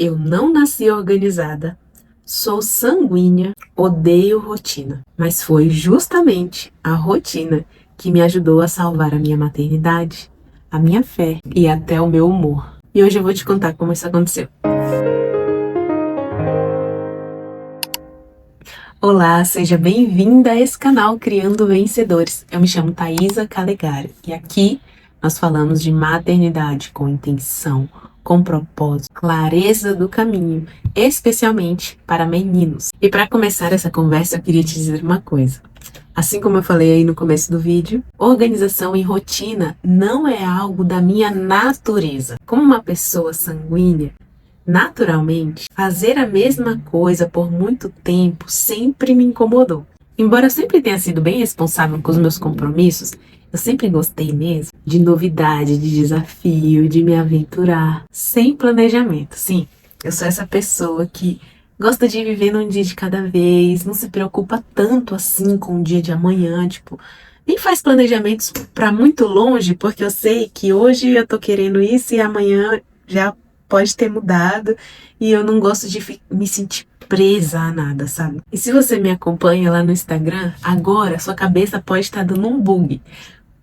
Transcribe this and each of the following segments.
Eu não nasci organizada, sou sanguínea, odeio rotina. Mas foi justamente a rotina que me ajudou a salvar a minha maternidade, a minha fé e até o meu humor. E hoje eu vou te contar como isso aconteceu. Olá, seja bem-vinda a esse canal Criando Vencedores. Eu me chamo Thaisa Calegari e aqui nós falamos de maternidade com intenção, com propósito, clareza do caminho, especialmente para meninos. E para começar essa conversa, eu queria te dizer uma coisa. Assim como eu falei aí no começo do vídeo, organização e rotina não é algo da minha natureza. Como uma pessoa sanguínea, naturalmente, fazer a mesma coisa por muito tempo sempre me incomodou. Embora eu sempre tenha sido bem responsável com os meus compromissos, eu sempre gostei mesmo de novidade, de desafio, de me aventurar, sem planejamento. Sim, eu sou essa pessoa que gosta de viver num dia de cada vez, não se preocupa tanto assim com o dia de amanhã, tipo, nem faz planejamentos para muito longe, porque eu sei que hoje eu tô querendo isso e amanhã já pode ter mudado e eu não gosto de me sentir presa a nada, sabe? E se você me acompanha lá no Instagram, agora sua cabeça pode estar dando um bug.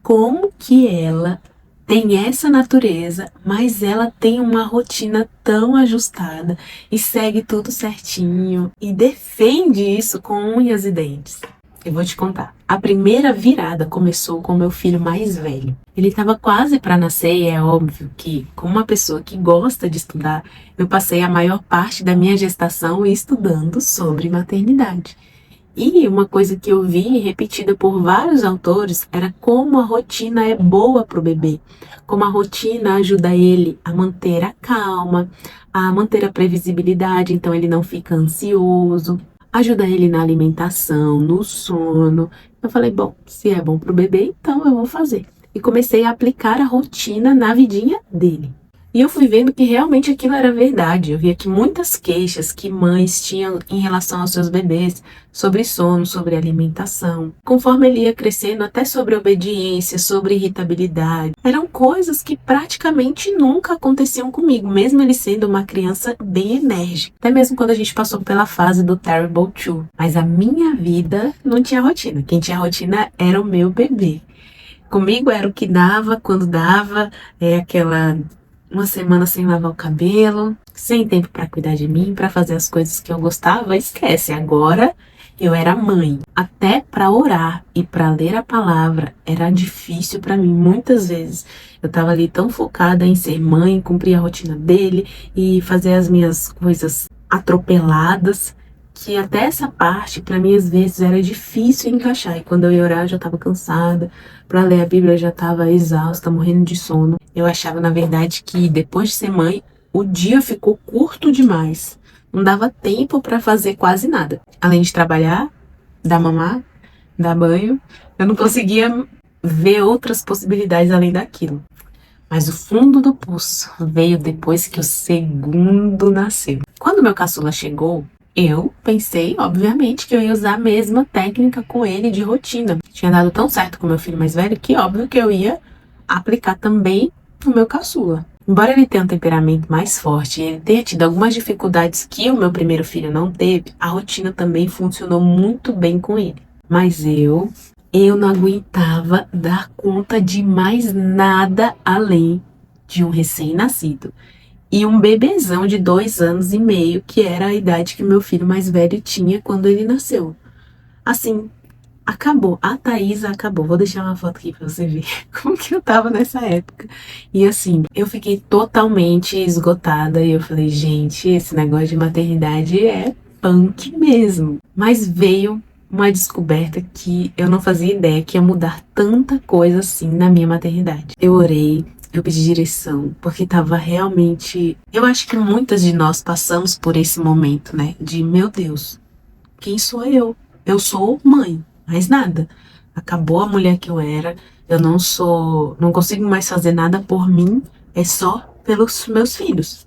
Como que ela tem essa natureza, mas ela tem uma rotina tão ajustada e segue tudo certinho e defende isso com unhas e dentes? Eu vou te contar. A primeira virada começou com meu filho mais velho. Ele estava quase para nascer e é óbvio que, como uma pessoa que gosta de estudar, eu passei a maior parte da minha gestação estudando sobre maternidade. E uma coisa que eu vi repetida por vários autores era como a rotina é boa para o bebê, como a rotina ajuda ele a manter a calma, a manter a previsibilidade, então ele não fica ansioso, ajuda ele na alimentação, no sono. Eu falei, bom, se é bom para o bebê, então eu vou fazer. E comecei a aplicar a rotina na vidinha dele. E eu fui vendo que realmente aquilo era verdade. Eu via que muitas queixas que mães tinham em relação aos seus bebês, sobre sono, sobre alimentação, conforme ele ia crescendo, até sobre obediência, sobre irritabilidade, eram coisas que praticamente nunca aconteciam comigo, mesmo ele sendo uma criança bem enérgica. Até mesmo quando a gente passou pela fase do Terrible 2. Mas a minha vida não tinha rotina. Quem tinha rotina era o meu bebê. Comigo era o que dava, quando dava, aquela uma semana sem lavar o cabelo, sem tempo para cuidar de mim, para fazer as coisas que eu gostava, esquece. Agora eu era mãe. Até para orar e para ler a palavra era difícil para mim. Muitas vezes eu estava ali tão focada em ser mãe, cumprir a rotina dele e fazer as minhas coisas atropeladas, que até essa parte, para mim, às vezes era difícil encaixar. E quando eu ia orar, eu já estava cansada. Para ler a Bíblia, eu já estava exausta, morrendo de sono. Eu achava, na verdade, que depois de ser mãe, o dia ficou curto demais. Não dava tempo para fazer quase nada. Além de trabalhar, dar mamar, dar banho, eu não conseguia ver outras possibilidades além daquilo. Mas o fundo do poço veio depois que o segundo nasceu. Quando meu caçula chegou, eu pensei, obviamente, que eu ia usar a mesma técnica com ele de rotina. Tinha dado tão certo com meu filho mais velho que, óbvio, que eu ia aplicar também no meu caçula. Embora ele tenha um temperamento mais forte e ele tenha tido algumas dificuldades que o meu primeiro filho não teve, a rotina também funcionou muito bem com ele. Mas eu não aguentava dar conta de mais nada além de um recém-nascido e um bebezão de 2 anos e meio, que era a idade que meu filho mais velho tinha quando ele nasceu. Assim, acabou. A Thaisa acabou. Vou deixar uma foto aqui pra você ver como que eu tava nessa época. E assim, eu fiquei totalmente esgotada e eu falei, gente, esse negócio de maternidade é punk mesmo. Mas veio uma descoberta que eu não fazia ideia que ia mudar tanta coisa assim na minha maternidade. Eu orei, eu pedi direção, porque tava realmente... Eu acho que muitas de nós passamos por esse momento, né? De, meu Deus, quem sou eu? Eu sou mãe, mais nada. Acabou a mulher que eu era, eu não consigo mais fazer nada por mim, é só pelos meus filhos.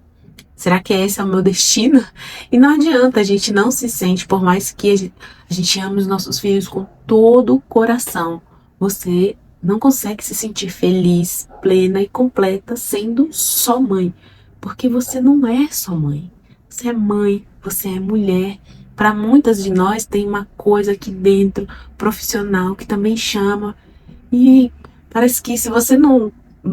Será que esse é o meu destino? E não adianta, a gente não se sente, por mais que a gente ame os nossos filhos com todo o coração. Você não consegue se sentir feliz, plena e completa sendo só mãe. Porque você não é só mãe. Você é mãe, você é mulher. Para muitas de nós tem uma coisa aqui dentro, profissional, que também chama. E parece que se você não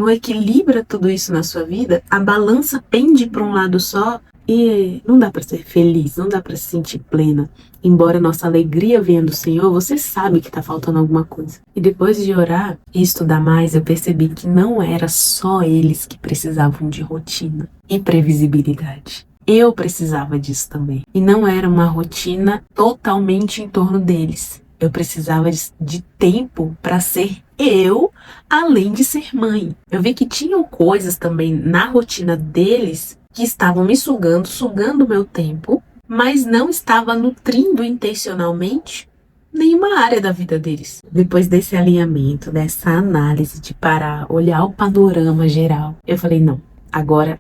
equilibra tudo isso na sua vida, a balança pende para um lado só e não dá para ser feliz, não dá para se sentir plena. Embora nossa alegria venha do Senhor, você sabe que está faltando alguma coisa. E depois de orar e estudar mais, eu percebi que não era só eles que precisavam de rotina e previsibilidade. Eu precisava disso também. E não era uma rotina totalmente em torno deles. Eu precisava de tempo para ser eu, além de ser mãe. Eu vi que tinham coisas também na rotina deles que estavam me sugando o meu tempo, mas não estava nutrindo intencionalmente nenhuma área da vida deles. Depois desse alinhamento, dessa análise de parar, olhar o panorama geral, eu falei, não, agora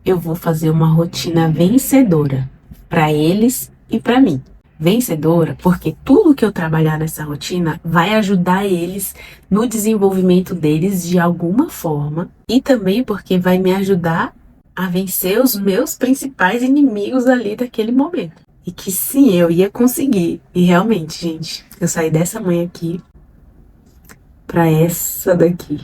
eu vou fazer uma rotina vencedora para eles e para mim. Vencedora porque tudo que eu trabalhar nessa rotina vai ajudar eles no desenvolvimento deles de alguma forma e também porque vai me ajudar a vencer os meus principais inimigos ali daquele momento. E que sim, eu ia conseguir. E realmente, gente, eu saí dessa mãe aqui para essa daqui.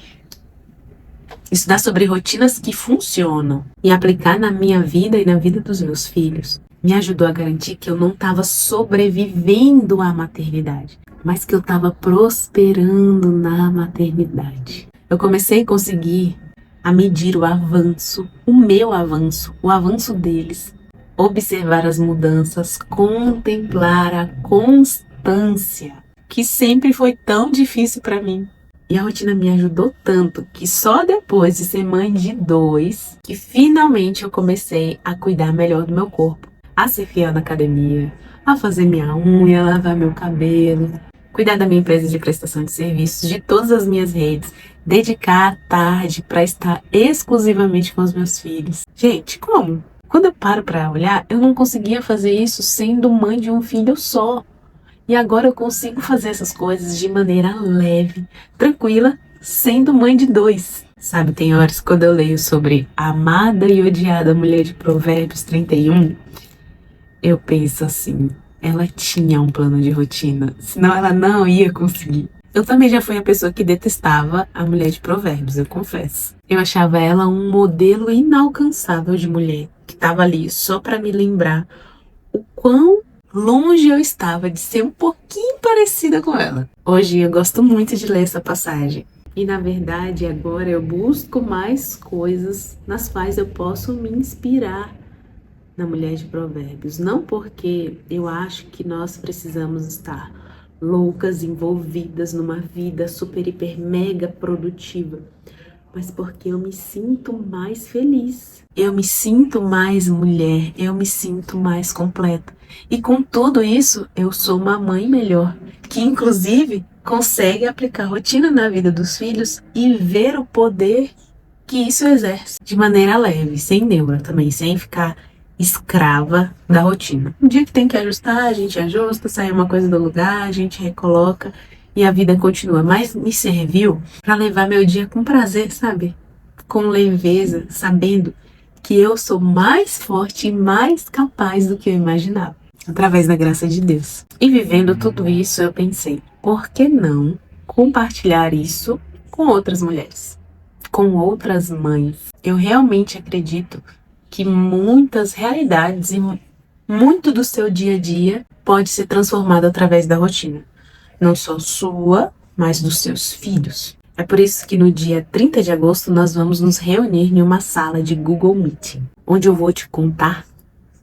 Estudar sobre rotinas que funcionam e aplicar na minha vida e na vida dos meus filhos me ajudou a garantir que eu não estava sobrevivendo à maternidade, mas que eu estava prosperando na maternidade. Eu comecei a conseguir a medir o avanço, o meu avanço, o avanço deles, observar as mudanças, contemplar a constância, que sempre foi tão difícil para mim. E a rotina me ajudou tanto que só depois de ser mãe de 2, que finalmente eu comecei a cuidar melhor do meu corpo, a ser fiel na academia, a fazer minha unha, lavar meu cabelo, cuidar da minha empresa de prestação de serviços, de todas as minhas redes, dedicar a tarde para estar exclusivamente com os meus filhos. Gente, como? Quando eu paro para olhar, eu não conseguia fazer isso sendo mãe de um filho só. E agora eu consigo fazer essas coisas de maneira leve, tranquila, sendo mãe de 2. Sabe, tem horas quando eu leio sobre a amada e odiada mulher de Provérbios 31, eu penso assim, ela tinha um plano de rotina, senão ela não ia conseguir. Eu também já fui a pessoa que detestava a mulher de Provérbios, eu confesso. Eu achava ela um modelo inalcançável de mulher, que estava ali só para me lembrar o quão longe eu estava de ser um pouquinho parecida com ela. Hoje eu gosto muito de ler essa passagem. E na verdade agora eu busco mais coisas nas quais eu posso me inspirar na mulher de Provérbios. Não porque eu acho que nós precisamos estar loucas, envolvidas numa vida super, hiper, mega produtiva, mas porque eu me sinto mais feliz. Eu me sinto mais mulher, eu me sinto mais completa. E com tudo isso, eu sou uma mãe melhor, que inclusive consegue aplicar rotina na vida dos filhos e ver o poder que isso exerce de maneira leve, sem neura também, sem ficar escrava da rotina. Um dia que tem que ajustar, a gente ajusta, sai uma coisa do lugar, a gente recoloca e a vida continua. Mas me serviu para levar meu dia com prazer, sabe? Com leveza, sabendo que eu sou mais forte e mais capaz do que eu imaginava, através da graça de Deus. E vivendo tudo isso, eu pensei, por que não compartilhar isso com outras mulheres, com outras mães? Eu realmente acredito que muitas realidades e muito do seu dia a dia pode ser transformado através da rotina. Não só sua, mas dos seus filhos. É por isso que no dia 30 de agosto nós vamos nos reunir em uma sala de Google Meeting, onde eu vou te contar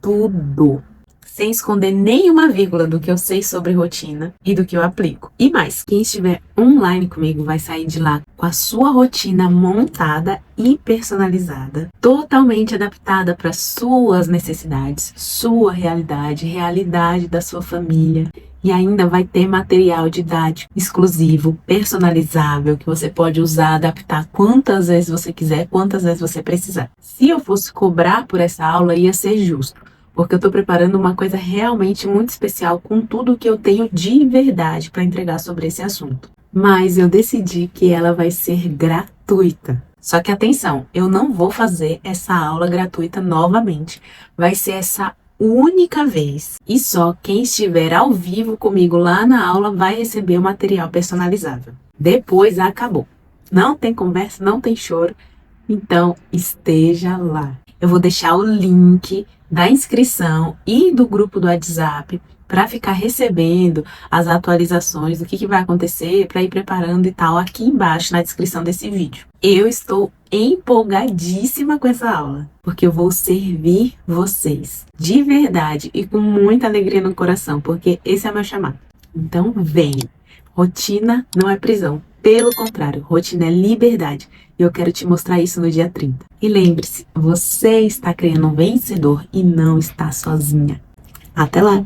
tudo, sem esconder nenhuma vírgula do que eu sei sobre rotina e do que eu aplico. E mais, quem estiver online comigo vai sair de lá com a sua rotina montada e personalizada, totalmente adaptada para suas necessidades, sua realidade, realidade da sua família. E ainda vai ter material didático exclusivo, personalizável, que você pode usar, adaptar quantas vezes você quiser, quantas vezes você precisar. Se eu fosse cobrar por essa aula, ia ser justo, porque eu estou preparando uma coisa realmente muito especial com tudo que eu tenho de verdade para entregar sobre esse assunto. Mas eu decidi que ela vai ser gratuita. Só que atenção, eu não vou fazer essa aula gratuita novamente. Vai ser essa única vez. E só quem estiver ao vivo comigo lá na aula vai receber o material personalizável. Depois acabou. Não tem conversa, não tem choro. Então esteja lá. Eu vou deixar o link da inscrição e do grupo do WhatsApp para ficar recebendo as atualizações do que vai acontecer, para ir preparando e tal, aqui embaixo na descrição desse vídeo. Eu estou empolgadíssima com essa aula, porque eu vou servir vocês de verdade e com muita alegria no coração, porque esse é meu chamado. Então vem. Rotina não é prisão. Pelo contrário, rotina é liberdade. E eu quero te mostrar isso no dia 30. E lembre-se, você está criando um vencedor e não está sozinha. Até lá!